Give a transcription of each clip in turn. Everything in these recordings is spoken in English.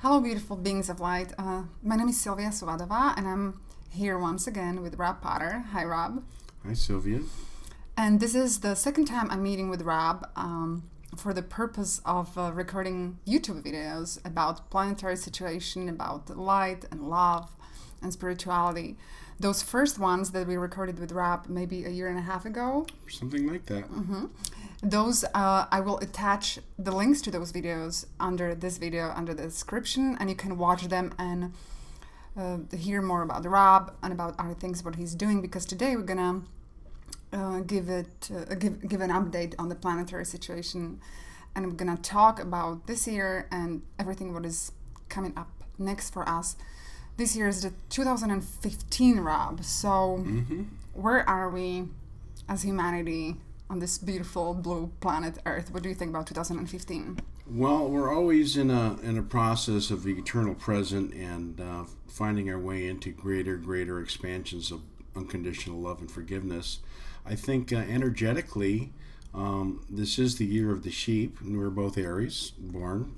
Hello, beautiful beings of light. My name is Sylvia Suvadova, and I'm here once again with Rob Potter. Hi, Rob. Hi, Sylvia. And this is the second time I'm meeting with Rob for the purpose of recording YouTube videos about planetary situation, about light and love and spirituality. Those first ones that we recorded with Rob maybe a year and a half ago. Something like that. Those I will attach the links to those videos under this video under the description, and you can watch them and hear more about Rob and about other things what he's doing. Because today we're gonna give an update on the planetary situation, and we're gonna talk about this year and everything what is coming up next for us. This year is the 2015, Rob. So where are we as humanity on this beautiful blue planet Earth? What do you think about 2015? Well, we're always in a process of the eternal present and finding our way into greater expansions of unconditional love and forgiveness. I think energetically, this is the year of the sheep, and we're both Aries, born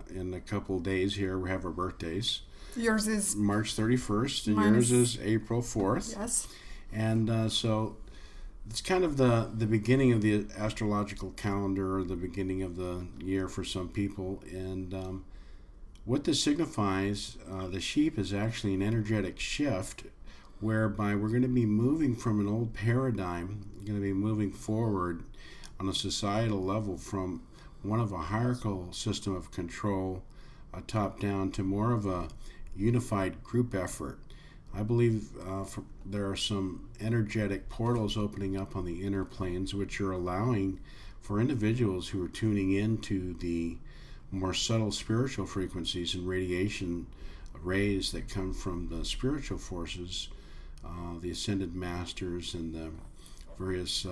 in a couple of days here. We have our birthdays. Yours is March 31st, and Mine yours is- is April 4th. yes. And so it's kind of the beginning of the astrological calendar, or the beginning of the year for some people. And what this signifies, the sheep is actually an energetic shift whereby we're going to be moving from an old paradigm, going to be moving forward on a societal level from one of a hierarchical system of control, a top-down, to more of a unified group effort. I believe there are some energetic portals opening up on the inner planes, which are allowing for individuals who are tuning into the more subtle spiritual frequencies and radiation rays that come from the spiritual forces, the ascended masters and the various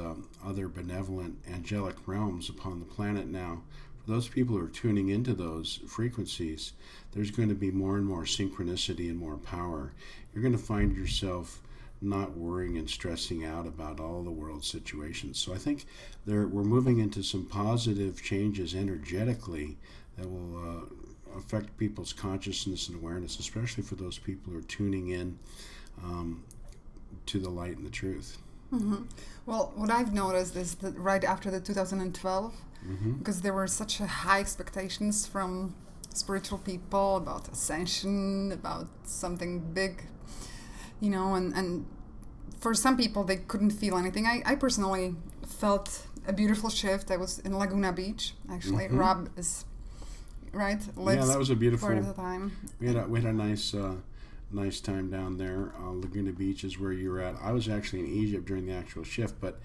other benevolent angelic realms upon the planet now. For those people who are tuning into those frequencies, there's going to be more and more synchronicity and more power. You're going to find yourself not worrying and stressing out about all the world situations. So I think we're moving into some positive changes energetically that will affect people's consciousness and awareness, especially for those people who are tuning in to the light and the truth. Well, what I've noticed is that right after the 2012, because there were such high expectations from spiritual people about ascension, about something big, and for some people they couldn't feel anything. I personally felt a beautiful shift. I was in Laguna Beach, actually. Rob is, right? Yeah, that was a beautiful part of the time. We had a nice time down there. Laguna Beach is where you were at. I was actually in Egypt during the actual shift, but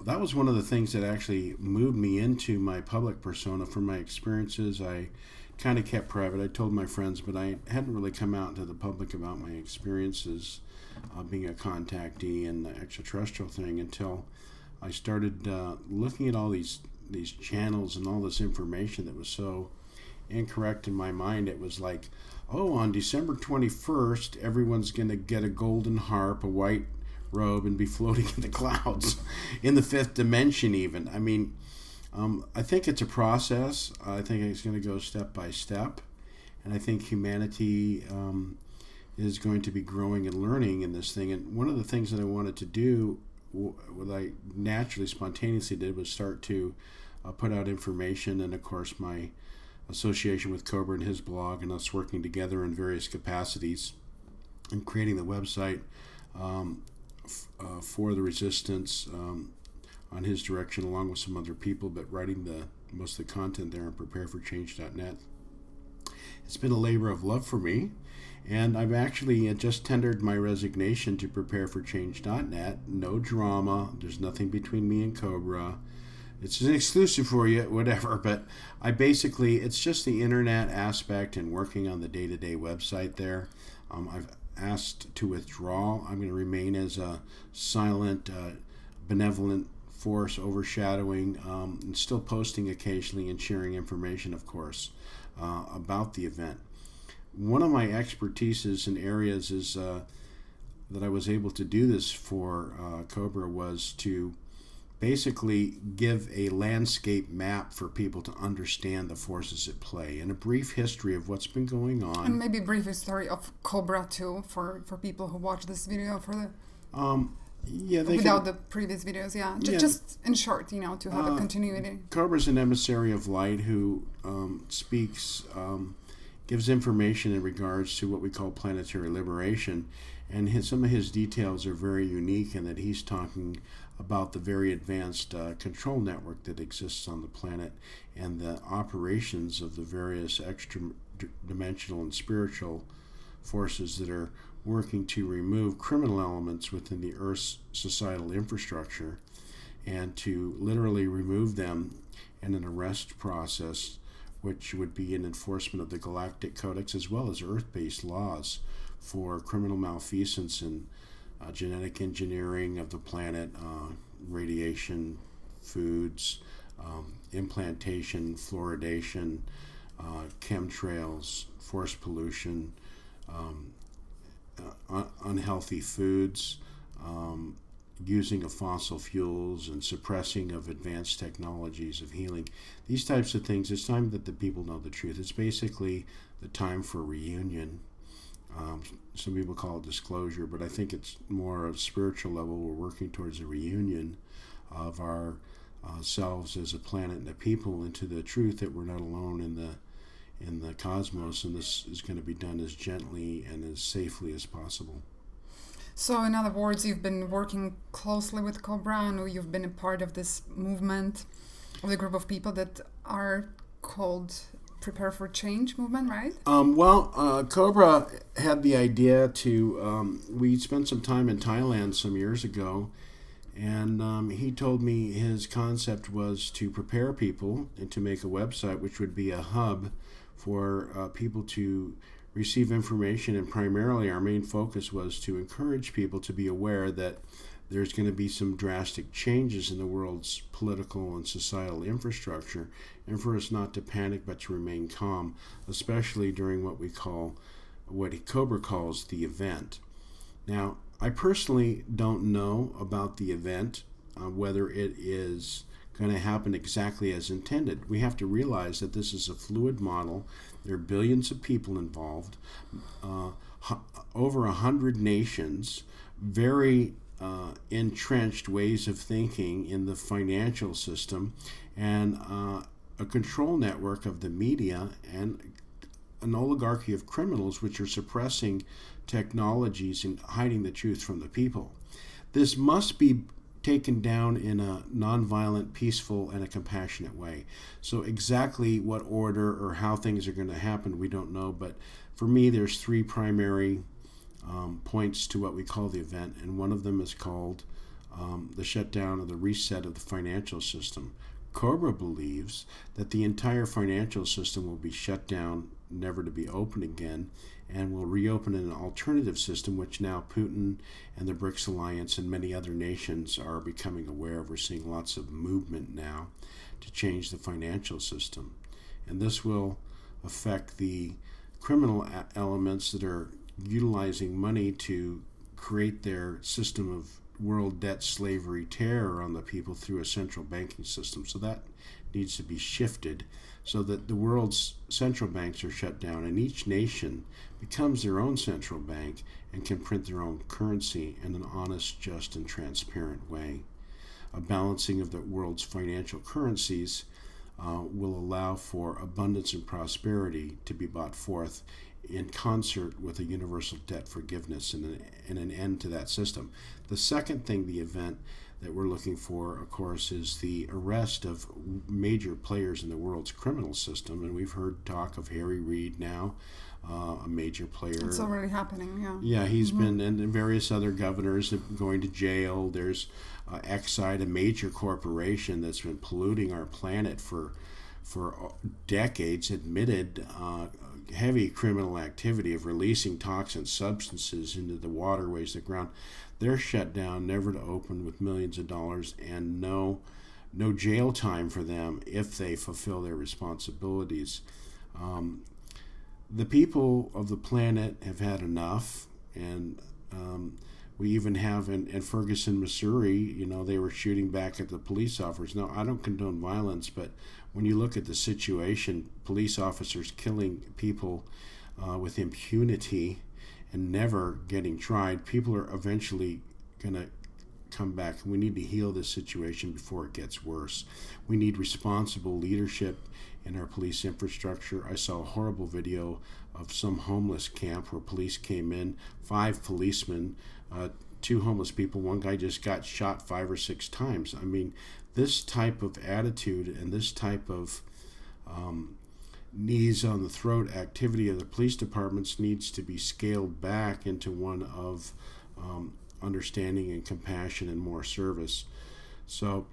that was one of the things that actually moved me into my public persona. From my experiences, I kind of kept private. I told my friends, but I hadn't really come out to the public about my experiences being a contactee and the extraterrestrial thing until I started looking at all these channels and all this information that was so incorrect in my mind. It was like, oh, on December 21st, everyone's going to get a golden harp, a white robe, and be floating in the clouds in the fifth dimension even. I mean, I think it's a process. I think it's going to go step by step. And I think humanity is going to be growing and learning in this thing. And one of the things that I wanted to do, what I naturally, spontaneously did, was start to put out information. And of course, my association with Cobra and his blog, and us working together in various capacities and creating the website for the resistance on his direction, along with some other people, but writing most of the content there on prepareforchange.net. It's been a labor of love for me, and I've actually just tendered my resignation to prepareforchange.net. No drama. There's nothing between me and Cobra. It's an exclusive for you, whatever, but it's just the internet aspect and working on the day-to-day website there. I've asked to withdraw. I'm going to remain as a silent, benevolent force overshadowing and still posting occasionally and sharing information, of course, about the event. One of my expertises in areas is that I was able to do this for Cobra was to basically give a landscape map for people to understand the forces at play and a brief history of what's been going on. And maybe a brief history of Cobra too for people who watch this video for the without the previous videos. Just in short, to have a continuity. Cobra's an emissary of light who gives information in regards to what we call planetary liberation, and some of his details are very unique in that he's talking about the very advanced control network that exists on the planet and the operations of the various extra-dimensional and spiritual forces that are working to remove criminal elements within the Earth's societal infrastructure and to literally remove them in an arrest process, which would be an enforcement of the Galactic Codex as well as Earth-based laws for criminal malfeasance and genetic engineering of the planet, radiation, foods, implantation, fluoridation, chemtrails, force pollution, unhealthy foods, using of fossil fuels and suppressing of advanced technologies of healing. These types of things, it's time that the people know the truth. It's basically the time for reunion. Some people call it disclosure, but I think it's more of a spiritual level. We're working towards a reunion of our selves as a planet and a people into the truth that we're not alone in the cosmos, and this is going to be done as gently and as safely as possible. So, in other words, you've been working closely with Cobra, and you've been a part of this movement of the group of people that are called Prepare for Change movement, right? Cobra had the idea to, we spent some time in Thailand some years ago, and he told me his concept was to prepare people and to make a website which would be a hub for people to receive information, and primarily our main focus was to encourage people to be aware that there's going to be some drastic changes in the world's political and societal infrastructure, and for us not to panic but to remain calm, especially during what Cobra calls the event. Now, I personally don't know about the event, whether it is going to happen exactly as intended. We have to realize that this is a fluid model. There are billions of people involved, over 100 nations, very entrenched ways of thinking in the financial system, and a control network of the media and an oligarchy of criminals which are suppressing technologies and hiding the truth from the people. This must be taken down in a nonviolent, peaceful, and a compassionate way. So exactly what order or how things are going to happen, we don't know. But for me, there's three primary points to what we call the event, and one of them is called the shutdown or the reset of the financial system. Cobra believes that the entire financial system will be shut down, never to be opened again, and will reopen in an alternative system, which now Putin and the BRICS Alliance and many other nations are becoming aware of. We're seeing lots of movement now to change the financial system. And this will affect the criminal elements that are utilizing money to create their system of world debt, slavery, terror on the people through a central banking system. So that needs to be shifted so that the world's central banks are shut down and each nation becomes their own central bank and can print their own currency in an honest, just, and transparent way. A balancing of the world's financial currencies will allow for abundance and prosperity to be brought forth in concert with a universal debt forgiveness and an end to that system. The second thing, the event that we're looking for, of course, is the arrest of major players in the world's criminal system. And we've heard talk of Harry Reid now, a major player. It's already happening, yeah. Yeah, he's been, and various other governors going to jail. There's Exide, a major corporation that's been polluting our planet for decades, admitted heavy criminal activity of releasing toxic substances into the waterways, the ground. They're shut down, never to open, with millions of dollars and no jail time for them if they fulfill their responsibilities. The people of the planet have had enough, and We even have in Ferguson, Missouri, they were shooting back at the police officers. Now, I don't condone violence, but when you look at the situation, police officers killing people with impunity and never getting tried, people are eventually going to come back. We need to heal this situation before it gets worse. We need responsible leadership in our police infrastructure. I saw a horrible video of some homeless camp where police came in, 5 policemen, 2 homeless people. One guy just got shot 5 or 6 times. I mean, this type of attitude and this type of knees on the throat activity of the police departments needs to be scaled back into one of understanding and compassion and more service. So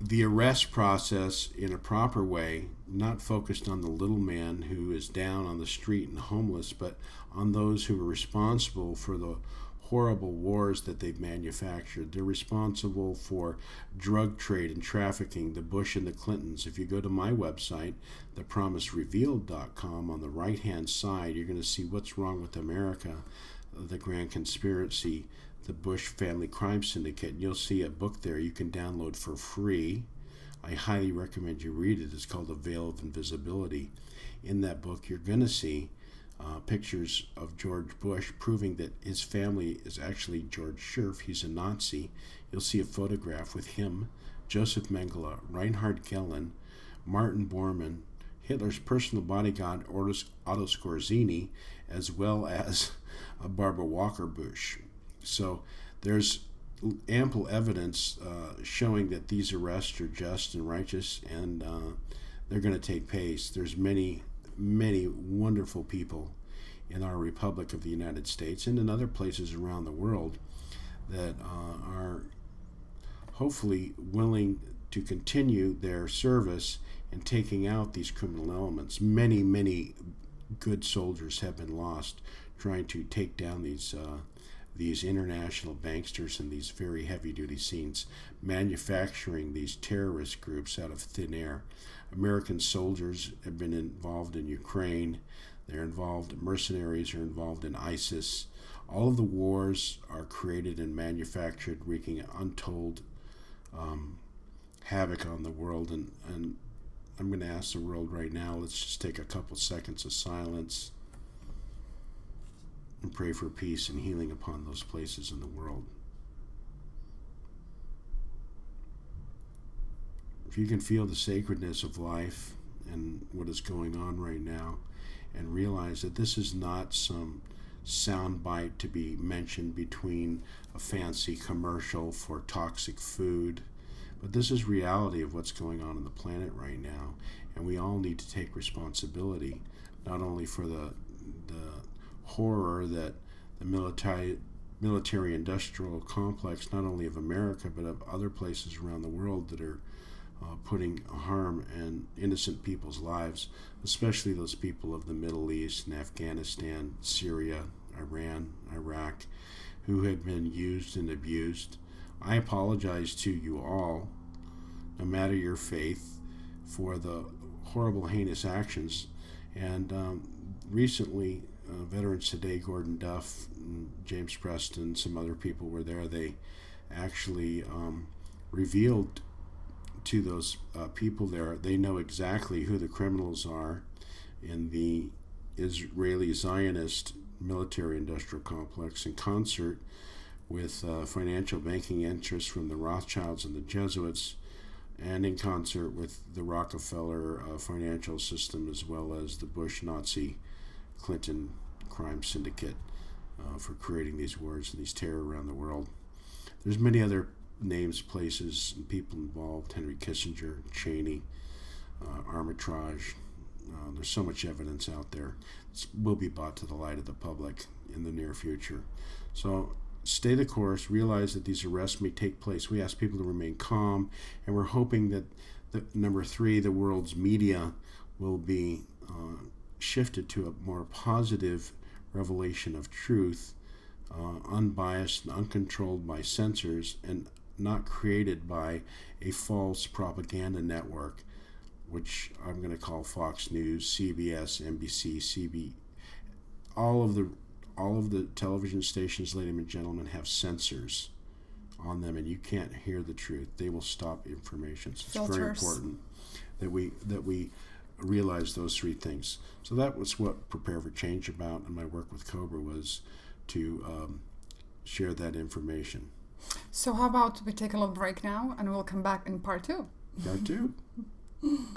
the arrest process in a proper way, not focused on the little man who is down on the street and homeless, but on those who are responsible for the horrible wars that they've manufactured. They're responsible for drug trade and trafficking, the Bush and the Clintons. If you go to my website, thepromiserevealed.com, on the right-hand side, you're going to see what's wrong with America, the Grand Conspiracy, the Bush Family Crime Syndicate. And you'll see a book there you can download for free. I highly recommend you read it. It's called The Veil of Invisibility. In that book, you're going to see pictures of George Bush proving that his family is actually George Scherf. He's a Nazi. You'll see a photograph with him, Joseph Mengele, Reinhard Gehlen, Martin Bormann, Hitler's personal bodyguard Otto Skorzeny, as well as Barbara Walker Bush. So there's ample evidence showing that these arrests are just and righteous, and they're going to take place. There's many wonderful people in our Republic of the United States and in other places around the world that are hopefully willing to continue their service in taking out these criminal elements. Many good soldiers have been lost trying to take down these international banksters and these very heavy-duty scenes, manufacturing these terrorist groups out of thin air. American soldiers have been involved in Ukraine. They're involved, mercenaries are involved in ISIS. All of the wars are created and manufactured, wreaking untold havoc on the world. And I'm going to ask the world right now, let's just take a couple seconds of silence and pray for peace and healing upon those places in the world. If you can feel the sacredness of life and what is going on right now, and realize that this is not some soundbite to be mentioned between a fancy commercial for toxic food, but this is reality of what's going on the planet right now, and we all need to take responsibility, not only for the horror that the military industrial complex, not only of America but of other places around the world, that are putting harm in innocent people's lives, especially those people of the Middle East and Afghanistan, Syria, Iran, Iraq, who have been used and abused. I apologize to you all, no matter your faith, for the horrible, heinous actions. And recently, Veterans Today, Gordon Duff, James Preston, some other people were there. They actually revealed to those people there, they know exactly who the criminals are in the Israeli Zionist military industrial complex, in concert with financial banking interests from the Rothschilds and the Jesuits, and in concert with the Rockefeller financial system, as well as the Bush Nazi Clinton crime syndicate for creating these wars and these terror around the world. There's many other names, places, and people involved: Henry Kissinger, Cheney, Armitage. There's so much evidence out there. It will be brought to the light of the public in the near future. So stay the course. Realize that these arrests may take place. We ask people to remain calm, and we're hoping that number 3, the world's media will be shifted to a more positive revelation of truth, unbiased and uncontrolled by censors, and not created by a false propaganda network, which I'm going to call Fox News, CBS, NBC, all all of the television stations, ladies and gentlemen, have sensors on them, and you can't hear the truth. They will stop information. So it's very important that we realize those three things. So that was what Prepare for Change about, and my work with Cobra was to share that information. So how about we take a little break now, and we'll come back in part 2. Part 2.